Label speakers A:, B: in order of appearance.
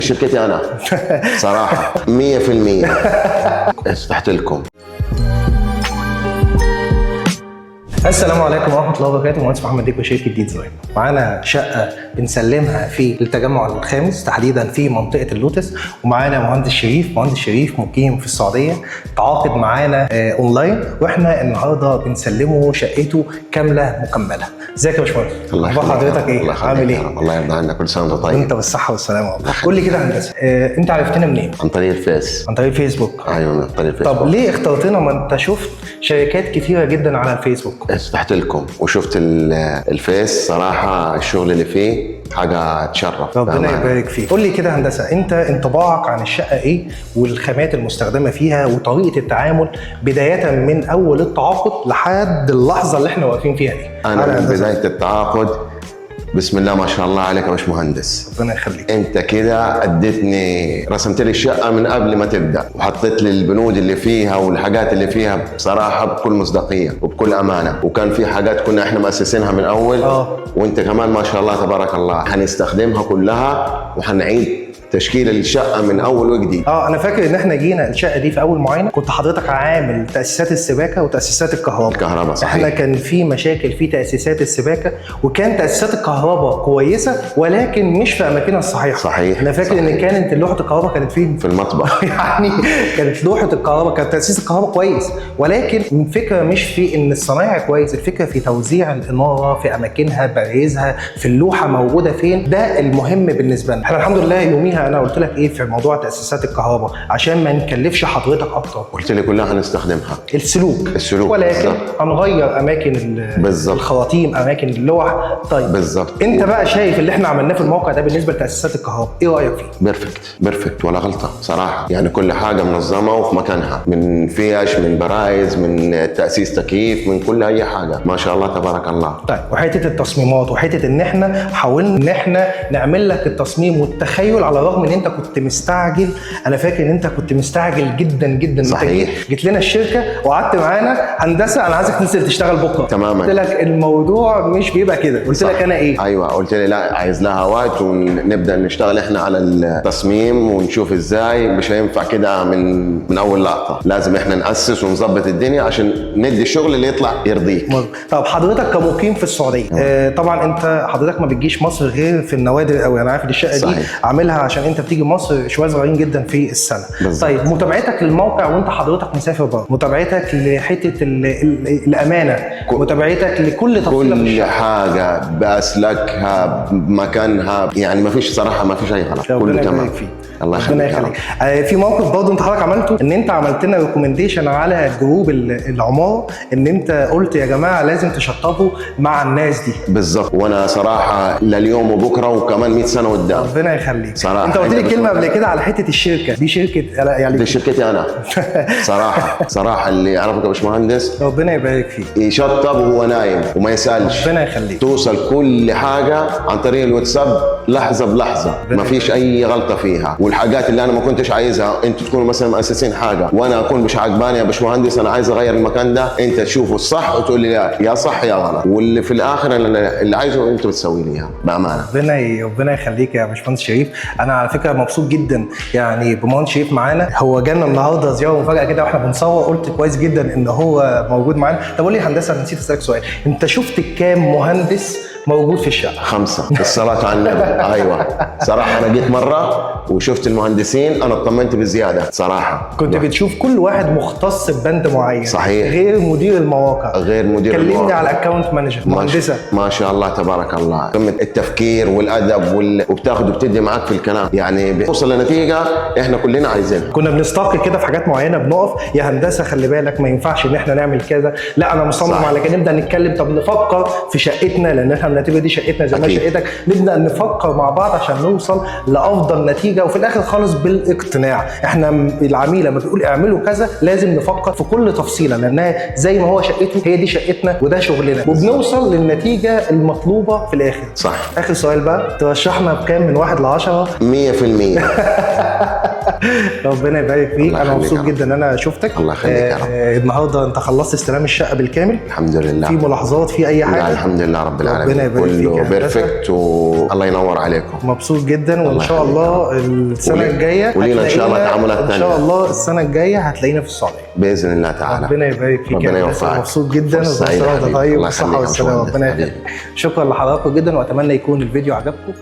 A: شركتي أنا صراحة 100% فتحت لكم.
B: السلام عليكم ورحمه الله وبركاته. مهندس محمد ديكو، شركه ديزاين. معانا شقه بنسلمها في التجمع الخامس تحديدا في منطقه اللوتس، ومعانا مهندس شريف مقيم في السعوديه، تعاقد معانا اونلاين، واحنا النهارده بنسلمه شقته كامله مكمله. ازيك يا باشمهندس؟
A: الله يخليك.
B: حضرتك ايه؟ عامل ايه؟
A: الله يرضى عنك، كل سنه وانت طيب.
B: وانت بالصحه والسلامه. قول لي كده يا هندسه، انت عرفتنا منين؟
A: عن طريق الفيس.
B: عن طريق الفيسبوك.
A: ايوه من طريق الفيسبوك.
B: طب ليه اخترتنا؟ ما انت شفت شركات كتيره جدا على الفيسبوك.
A: فتحت لكم وشفت الفيس، صراحه الشغل اللي فيه حاجه تشرف.
B: ربنا يبارك فيك. قول لي كده هندسه، انت انطباعك عن الشقه ايه، والخامات المستخدمه فيها، وطريقه التعامل بدايه من اول التعاقد لحد اللحظه اللي احنا واقفين فيها دي؟
A: انا من بدايه التعاقد بسم الله ما شاء الله عليك يا باشمهندس،
B: ربنا يخليك.
A: انت كده اديتني، رسمت لي الشقه من قبل ما تبدا، وحطيت لي البنود اللي فيها والحاجات اللي فيها بصراحه بكل مصداقيه وبكل امانه، وكان في حاجات كنا احنا مؤسسينها من اول وانت كمان ما شاء الله تبارك الله هنستخدمها كلها، وهنعيد تشكيل الشقه من اول وجديد.
B: انا فاكر ان احنا جينا الشقه دي في اول معاينه، كنت حضرتك عامل تاسيسات السباكه وتاسيسات الكهرباء.
A: صحيح.
B: احنا كان في مشاكل في تاسيسات السباكه، وكان تاسيسات الكهرباء كويسه ولكن مش في اماكنها الصحيحه.
A: صحيح.
B: انا فاكر ان كانت لوحه الكهرباء كانت فين؟
A: في المطبخ.
B: يعني كانت لوحه الكهرباء، كان تاسيس الكهرباء كويس، ولكن الفكره مش في ان الصنايعي كويس، الفكره في توزيع الاناره في اماكنها، باريزها في اللوحه موجوده فين. ده المهم بالنسبه لنا. احنا الحمد لله يوميها انا قلت لك ايه في موضوع تاسيسات الكهرباء عشان ما نكلفش حضرتك اكتر.
A: قلت لي كلها هنستخدمها
B: السلوك ولكن بالزبط. هنغير اماكن الخراطيم، اماكن اللوح. طيب
A: بالظبط.
B: انت بقى شايف اللي احنا عملناه في الموقع ده بالنسبه لتاسيسات الكهرباء، ايه رايك فيه؟
A: بيرفكت ولا غلطه صراحه، يعني كل حاجه منظمه وفي مكانها، من فيش، من برايز، من تاسيس تكييف، من كل اي حاجه ما شاء الله تبارك الله.
B: طيب وحته التصميمات، وحته ان احنا حاولنا ان احنا نعمل لك التصميم والتخيل، على الرغم ان انت كنت مستعجل. انا فاكر ان انت كنت مستعجل جدا جدا.
A: صحيح.
B: جيت لنا الشركه وقعدت معانا، هندسه انا عايزك تنزل تشتغل بكره.
A: تماما.
B: قلت لك الموضوع مش بيبقى كده. قلت لك انا ايه؟
A: ايوه قلت لي لا، عايز لها وقت ونبدا نشتغل احنا على التصميم ونشوف ازاي. مش هينفع كده من اول لقطه، لازم احنا ناسس ونظبط الدنيا عشان ندي الشغل اللي يطلع يرضيك.
B: طب حضرتك كمقيم في السعوديه، طبعا انت حضرتك ما بتجيش مصر غير في النوادر قوي. انا عارف الشقه دي عاملها عشان انت بتيجي مصر شويه صغيرين جدا في السنه.
A: بالزبط.
B: طيب متابعتك للموقع وانت حضرتك مسافر بره، متابعتك لحته الامانه، متابعتك لكل تفصيله في
A: كل حاجه باسلكها بمكانها، يعني ما فيش صراحه، ما فيش اي غلط، كله تمام. الله يخليك.
B: في موقف برضه انت حضرتك عملته، ان انت عملت لنا ريكومنديشن على جروب العماره، ان انت قلت يا جماعه لازم تشطبوا مع الناس دي.
A: بالظبط. وانا صراحه لليوم وبكره وكمان 100 سنه قدام.
B: ربنا يخليك.
A: صراحه
B: انت قلت لي كلمه قبل كده على حته الشركه دي، شركه يعني
A: دي شركتي انا صراحه اللي يعرفك يا باشمهندس
B: ربنا يبارك فيك،
A: يشطب وهو نايم وما يسالش.
B: ربنا يخليك.
A: توصل كل حاجه عن طريق الواتساب لحظه بلحظه، ما فيش اي غلطه فيها. والحاجات اللي انا ما كنتش عايزها، انتوا تكونوا مثلا مؤسسين حاجه وانا اكون مش عجباني يا باشمهندس، انا عايز اغير المكان ده، انت تشوفه الصح وتقول لي لا يا صح يا غلط، واللي في الاخر اللي عايزه انت بتسوي لي اياه بامانه.
B: ربنا يخليك يا باشمهندس شريف. انا على فكره مبسوط جدا يعني بمهندس شريف معانا. هو جانا النهارده زياره مفاجاه كده واحنا بنصور، قلت كويس جدا ان هو موجود معانا. طب قول لي هندسه، انا نسيت اسالك سؤال، انت شفت كام مهندس موجود في الشقه؟
A: 5 الصلاه على النبي. ايوه صراحه انا جيت مره وشفت المهندسين، انا اطمنت بزياده صراحه.
B: كنت بتشوف كل واحد مختص ببند معين.
A: صحيح.
B: غير مدير المواقع. كلمني على الاكونت مانجر، مهندسه
A: ما شاء الله تبارك الله، قمه التفكير والادب وبتاخد وبتدي معاك في الكلام، يعني بتوصل لنتيجه احنا كلنا عايزينها.
B: كنا بنستقي كده في حاجات معينه، بنقف يا هندسه خلي بالك ما ينفعش ان احنا نعمل كذا، لا انا مصمم على كده، نبدا نتكلم. طب نفكر في شقتنا، لان احنا النتيجه دي شقتنا زي ما شقتك، نبدا نفكر مع بعض عشان نوصل لافضل نتيجه، وفي الاخر خالص بالاقتناع. احنا العميل لما بيقول اعملوا كذا لازم نفكر في كل تفصيله، لانها زي ما هو شقته هي دي شقتنا وده شغلنا، وبنوصل للنتيجه المطلوبه في الاخر.
A: صح.
B: اخر سؤال بقى، ترشحنا بكام من 1 ل 10؟
A: 100%.
B: ربنا يبارك فيك.
A: الله
B: انا
A: يخليك
B: مبسوط
A: يا رب.
B: جدا ان انا شفتك.
A: الله يخليك يا رب.
B: النهارده انت خلصت استلام الشقه بالكامل.
A: الحمد لله.
B: في ملاحظات في اي حاجه؟
A: لا الحمد لله رب العالمين.
B: ربنا يبارك فيك
A: كله
B: يا هندسة.
A: بيرفكت والله ينور عليكم.
B: مبسوط جدا، وان
A: الله
B: شاء
A: يخليك
B: الله السنه
A: ولي-
B: الجايه
A: ولينا إن شاء الله
B: هتلاقينا-
A: تعاملات
B: ان
A: تانية.
B: شاء الله السنه الجايه هتلاقينا في السعوديه
A: باذن الله تعالى.
B: ربنا يبارك فيك
A: ربنا
B: يا هندسة.
A: يوفقك.
B: مبسوط جدا
A: فرصة سعيدة
B: وانت
A: حبيبي.
B: طيب
A: الله
B: بالصحه
A: يخليك يا
B: والسلامه.
A: باشمهندس
B: ربنا
A: حبيبي.
B: يخليك. شكرا لحضراتكم جدا، واتمنى يكون الفيديو عجبكم.